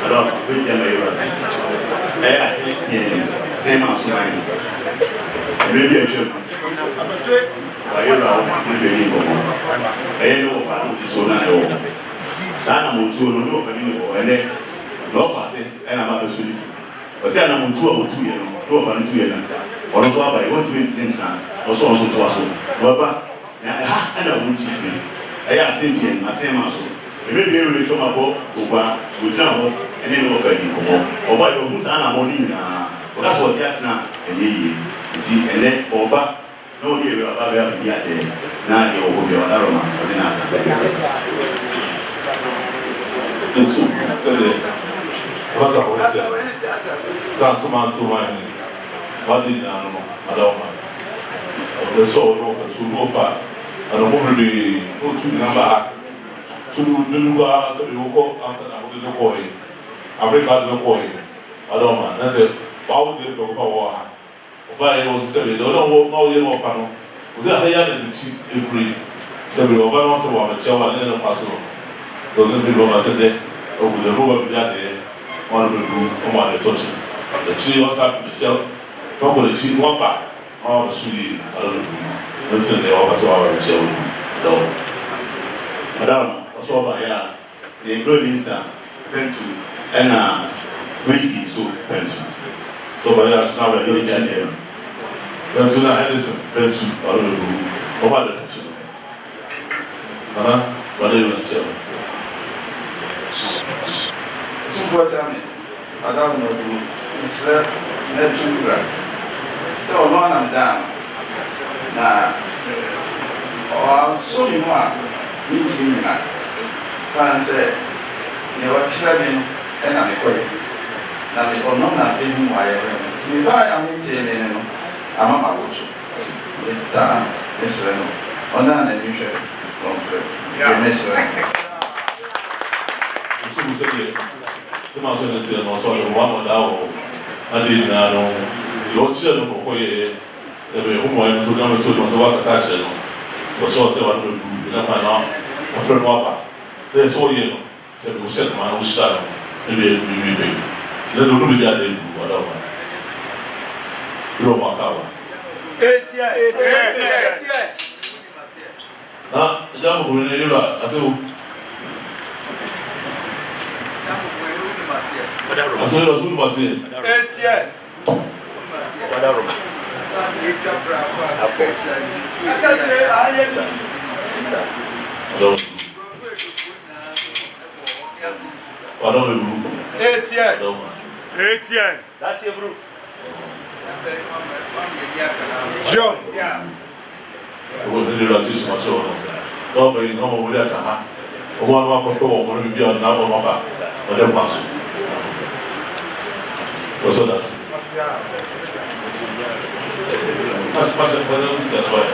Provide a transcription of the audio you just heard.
Alors, petit ami, Assin, c'est Manso. Le bien sûr. Voyez là, vous devez voir. Et nous, on va nous dire ça n'a mon tour, nous, on va nous dire, non, passé, elle n'a pas de solution. Parce qu'elle a mon tour au tout, nous, on va nous dire, on ne soit pas, on se met ça, on se voit ça. On va pas, elle a mon petit frère. Elle a Assin bien, Assin Manso. Et même bien, le chômage, au bas, au temps, elle est offerte. On va dire, nous, ça n'a mon ligne, on va sortir ça, elle est ici, elle est au bas. No dia we baba ya dia de na dia o bi wala roma o na ka se Yesu sele pasa ko se sa suma ni wadi na no adoma o so no fa su no fa ana mo bi o tu na ba tu nu ba se bi ko anta na mo de ko yi Africa de ko yi adoma na se ba o de ko ba wa Oba was said, don't know how you are. Was that higher than the cheap every? So we were once a while, a child and then a passable. Don't let people say that over the road that day, one of the room, one of the touching. The chief was up the child, talk with the cheap one back, all the sweetie, I don't know. Until they all got to our child. Madam, that's all by the including pencil and whiskey soup pencil. So by that, now we're going to get there. But do not Henderson, pencil, I don't know. Over the kitchen. What do you want to tell me? Unfortunately, I don't know. It's not too bad. So, no one I'm down. Now, so you want meeting me. Son said, you were traveling and I'm quick. Now, the Onona being why you buy a meeting, I'm a watch. It's done. It's on an unusual conflict. Sema so ne se no so de wa mo da o adi na no yo chi no ko ye e be hu mo en so ga mo so no so wa ka sa che no o so se wa no na pa no o fro no pa de so ye no se do se ma o sta no e be be le do bi da de wa da wa ro ma ka wa etia na ja mo ko ne yo la aso Asante kwa tunu basi. etia Wadaroma. Wadaroma. etia That's your group. jo Wewe ndio rafiki macho. Ndio ndio mwili ataha. Kwa maana kwa kwa mwili pia na hapo mapa. Ndio pasu. Also das. Was uns das war.